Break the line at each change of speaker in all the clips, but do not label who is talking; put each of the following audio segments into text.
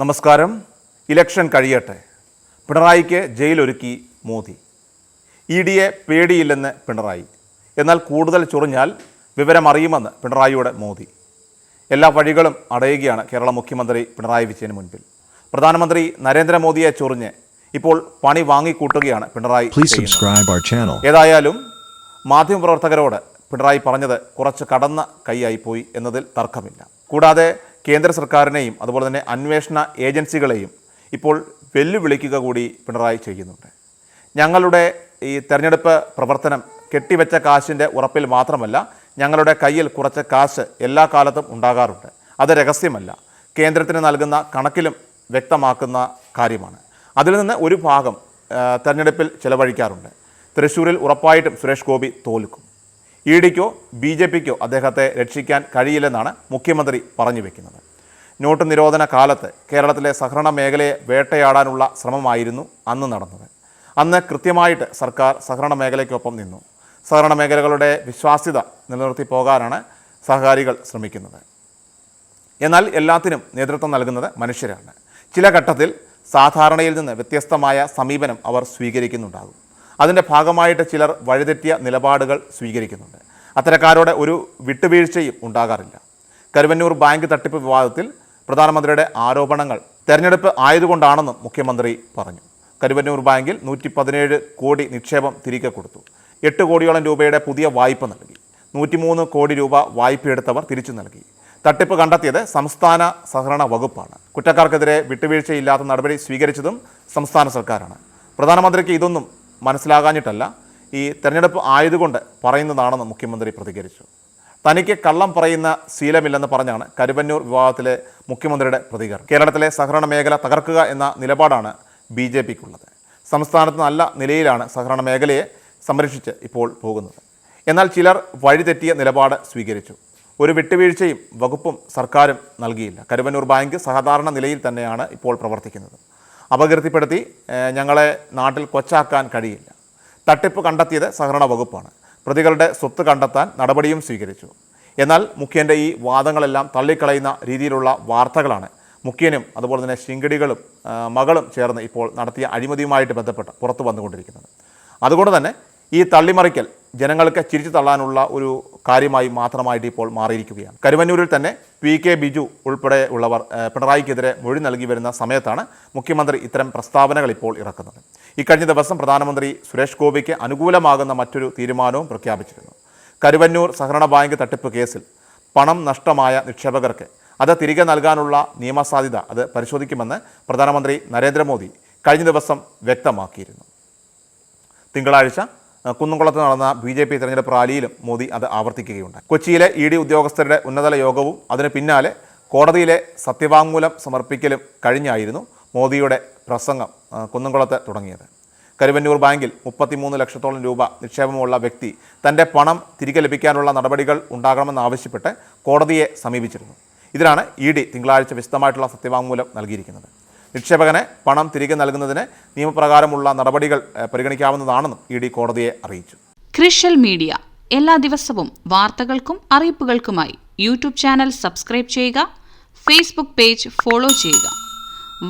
നമസ്കാരം. ഇലക്ഷൻ കഴിയട്ടെ. പിണറായിക്ക് ജയിലൊരുക്കി മോദി. ഇഡിയെ പേടിയില്ലെന്ന് പിണറായി. എന്നാൽ കൂടുതൽ ചൊറിഞ്ഞാൽ വിവരമറിയുമെന്ന് പിണറായിയുടെ മോദി. എല്ലാ വഴികളും അടയുകയാണ് കേരള മുഖ്യമന്ത്രി പിണറായി വിജയന് മുൻപിൽ. പ്രധാനമന്ത്രി നരേന്ദ്രമോദിയെ ചൊറിഞ്ഞ് ഇപ്പോൾ പണി വാങ്ങിക്കൂട്ടുകയാണ് പിണറായി. ഏതായാലും മാധ്യമപ്രവർത്തകരോട് പിണറായി പറഞ്ഞത് കുറച്ച് കടന്ന കൈയായിപ്പോയി എന്നതിൽ തർക്കമില്ല. കൂടാതെ കേന്ദ്ര സർക്കാരിനെയും അതുപോലെ തന്നെ അന്വേഷണ ഏജൻസികളെയും ഇപ്പോൾ വെല്ലുവിളിക്കുക കൂടി പിണറായി ചെയ്യുന്നുണ്ട്. ഞങ്ങളുടെ ഈ തെരഞ്ഞെടുപ്പ് പ്രവർത്തനം കെട്ടിവെച്ച കാശിൻ്റെ ഉറപ്പിൽ മാത്രമല്ല, ഞങ്ങളുടെ കയ്യിൽ കുറച്ച് കാശ് എല്ലാ കാലത്തും ഉണ്ടാകാറുണ്ട്. അത് രഹസ്യമല്ല, കേന്ദ്രത്തിന് നൽകുന്ന കണക്കിലും വ്യക്തമാക്കുന്ന കാര്യമാണ്. അതിൽ നിന്ന് ഒരു ഭാഗം തെരഞ്ഞെടുപ്പിൽ ചെലവഴിക്കാറുണ്ട്. തൃശ്ശൂരിൽ ഉറപ്പായിട്ടും സുരേഷ് ഗോപി തോൽക്കും. ഇഡിക്കോ BJPക്കോ അദ്ദേഹത്തെ രക്ഷിക്കാൻ കഴിയില്ലെന്നാണ് മുഖ്യമന്ത്രി പറഞ്ഞു വെക്കുന്നത്. നോട്ട് നിരോധന കാലത്ത് കേരളത്തിലെ സഹകരണ മേഖലയെ വേട്ടയാടാനുള്ള ശ്രമമായിരുന്നു അന്ന് നടന്നത്. അന്ന് കൃത്യമായിട്ട് സർക്കാർ സഹകരണ മേഖലയ്ക്കൊപ്പം നിന്നു. സഹകരണ മേഖലകളുടെ വിശ്വാസ്യത നിലനിർത്തി പോകാനാണ് സഹകാരികൾ ശ്രമിക്കുന്നത്. എന്നാൽ എല്ലാത്തിനും നേതൃത്വം നൽകുന്നത് മനുഷ്യരാണ്. ചില ഘട്ടത്തിൽ സാധാരണയിൽ നിന്ന് വ്യത്യസ്തമായ സമീപനം അവർ സ്വീകരിക്കുന്നുണ്ടാകും. അതിൻ്റെ ഭാഗമായിട്ട് ചിലർ വഴിതെറ്റിയ നിലപാടുകൾ സ്വീകരിക്കുന്നുണ്ട്. അത്തരക്കാരോട് ഒരു വിട്ടുവീഴ്ചയും ഉണ്ടാകാറില്ല. കരുവന്നൂർ ബാങ്ക് തട്ടിപ്പ് വിവാദത്തിൽ പ്രധാനമന്ത്രിയുടെ ആരോപണങ്ങൾ തെരഞ്ഞെടുപ്പ് ആയതുകൊണ്ടാണെന്നും മുഖ്യമന്ത്രി പറഞ്ഞു. കരുവന്നൂർ ബാങ്കിൽ 117 കോടി നിക്ഷേപം തിരികെ കൊടുത്തു. 8 കോടിയോളം രൂപയുടെ പുതിയ വായ്പ നൽകി. 103 കോടി രൂപ വായ്പയെടുത്തവർ തിരിച്ചു നൽകി. തട്ടിപ്പ് കണ്ടെത്തിയത് സംസ്ഥാന സഹകരണ വകുപ്പാണ്. കുറ്റക്കാർക്കെതിരെ വിട്ടുവീഴ്ചയില്ലാത്ത നടപടി സ്വീകരിച്ചതും സംസ്ഥാന സർക്കാരാണ്. പ്രധാനമന്ത്രിക്ക് ഇതൊന്നും മനസ്സിലാകാഞ്ഞിട്ടല്ല, ഈ തെരഞ്ഞെടുപ്പ് ആയതുകൊണ്ട് പറയുന്നതാണെന്ന് മുഖ്യമന്ത്രി പ്രതികരിച്ചു. തനിക്ക് കള്ളം പറയുന്ന ശീലമില്ലെന്ന് പറഞ്ഞാണ് കരുവന്നൂർ വിവാദത്തിലെ മുഖ്യമന്ത്രിയുടെ പ്രതികരണം. കേരളത്തിലെ സഹകരണ മേഖല തകർക്കുക എന്ന നിലപാടാണ് BJPക്കുള്ളത്. സംസ്ഥാനത്ത് നല്ല നിലയിലാണ് സഹകരണ മേഖലയെ സംരക്ഷിച്ച് ഇപ്പോൾ പോകുന്നത്. എന്നാൽ ചിലർ വഴിതെറ്റിയ നിലപാട് സ്വീകരിച്ചു. ഒരു വിട്ടുവീഴ്ചയും വകുപ്പും സർക്കാരും നൽകിയില്ല. കരുവന്നൂർ ബാങ്ക് സാധാരണ നിലയിൽ തന്നെയാണ് ഇപ്പോൾ പ്രവർത്തിക്കുന്നത്. അപകീർത്തിപ്പെടുത്തി ഞങ്ങളെ നാട്ടിൽ കൊച്ചാക്കാൻ കഴിയില്ല. തട്ടിപ്പ് കണ്ടെത്തിയത് സഹകരണ വകുപ്പാണ്. പ്രതികളുടെ സ്വത്ത് കണ്ടെത്താൻ നടപടിയും സ്വീകരിച്ചു. എന്നാൽ മുഖ്യൻ്റെ ഈ വാദങ്ങളെല്ലാം തള്ളിക്കളയുന്ന രീതിയിലുള്ള വാർത്തകളാണ് മുഖ്യനും അതുപോലെ തന്നെ ശിങ്കിടികളും മകളും ചേർന്ന് ഇപ്പോൾ നടത്തിയ അഴിമതിയുമായിട്ട് ബന്ധപ്പെട്ട് പുറത്തു വന്നുകൊണ്ടിരിക്കുന്നത്. അതുകൊണ്ട് തന്നെ ഈ തള്ളിമറിക്കൽ ജനങ്ങൾക്ക് ചിരിച്ചു തള്ളാനുള്ള ഒരു കാര്യമായി മാത്രമായിട്ട് ഇപ്പോൾ മാറിയിരിക്കുകയാണ്. കരുവന്നൂരിൽ തന്നെ PK ബിജു ഉൾപ്പെടെ ഉള്ളവർ പിണറായിക്കെതിരെ മൊഴി നൽകി വരുന്ന സമയത്താണ് മുഖ്യമന്ത്രി ഇത്തരം പ്രസ്താവനകൾ ഇപ്പോൾ ഇറക്കുന്നത്. ഇക്കഴിഞ്ഞ ദിവസം പ്രധാനമന്ത്രി സുരേഷ് ഗോപിക്ക് അനുകൂലമാകുന്ന മറ്റൊരു തീരുമാനവും പ്രഖ്യാപിച്ചിരുന്നു. കരുവന്നൂർ സഹകരണ ബാങ്ക് തട്ടിപ്പ് കേസിൽ പണം നഷ്ടമായ നിക്ഷേപകർക്ക് അത് തിരികെ നൽകാനുള്ള നിയമസാധ്യത അത് പരിശോധിക്കുമെന്ന് പ്രധാനമന്ത്രി നരേന്ദ്രമോദി കഴിഞ്ഞ ദിവസം വ്യക്തമാക്കിയിരുന്നു. തിങ്കളാഴ്ച കുന്നംകുളത്ത് നടന്ന BJP തെരഞ്ഞെടുപ്പ് റാലിയിലും മോദി അത് ആവർത്തിക്കുകയുണ്ടായി. കൊച്ചിയിലെ ED ഉദ്യോഗസ്ഥരുടെ ഉന്നതതല യോഗവും അതിന് പിന്നാലെ കോടതിയിലെ സത്യവാങ്മൂലം സമർപ്പിക്കലും കഴിഞ്ഞായിരുന്നു മോദിയുടെ പ്രസംഗം കുന്നംകുളത്ത് തുടങ്ങിയത്. കരുവന്നൂർ ബാങ്കിൽ 33 ലക്ഷത്തോളം രൂപ നിക്ഷേപമുള്ള വ്യക്തി തൻ്റെ പണം തിരികെ ലഭിക്കാനുള്ള നടപടികൾ ഉണ്ടാകണമെന്നാവശ്യപ്പെട്ട് കോടതിയെ സമീപിച്ചിരുന്നു. ഇതിനാണ് ED തിങ്കളാഴ്ച വിശദമായിട്ടുള്ള സത്യവാങ്മൂലം നൽകിയിരിക്കുന്നത്. നിക്ഷേപകനെ പണം തിരികെ നൽകുന്നതിന് നിയമപ്രകാരമുള്ള നടപടികൾ പരിഗണിക്കാവുന്നതാണെന്നും ED കോടതിയെ അറിയിച്ചു.
ക്രിഷ്യൽ മീഡിയ എല്ലാ ദിവസവും വാർത്തകൾക്കും അറിയിപ്പുകൾക്കുമായി യൂട്യൂബ് ചാനൽ സബ്സ്ക്രൈബ് ചെയ്യുക, ഫേസ്ബുക്ക് പേജ് ഫോളോ ചെയ്യുക.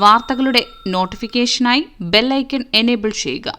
വാർത്തകളുടെ നോട്ടിഫിക്കേഷനായി ബെൽ ഐക്കൺ എനേബിൾ ചെയ്യുക.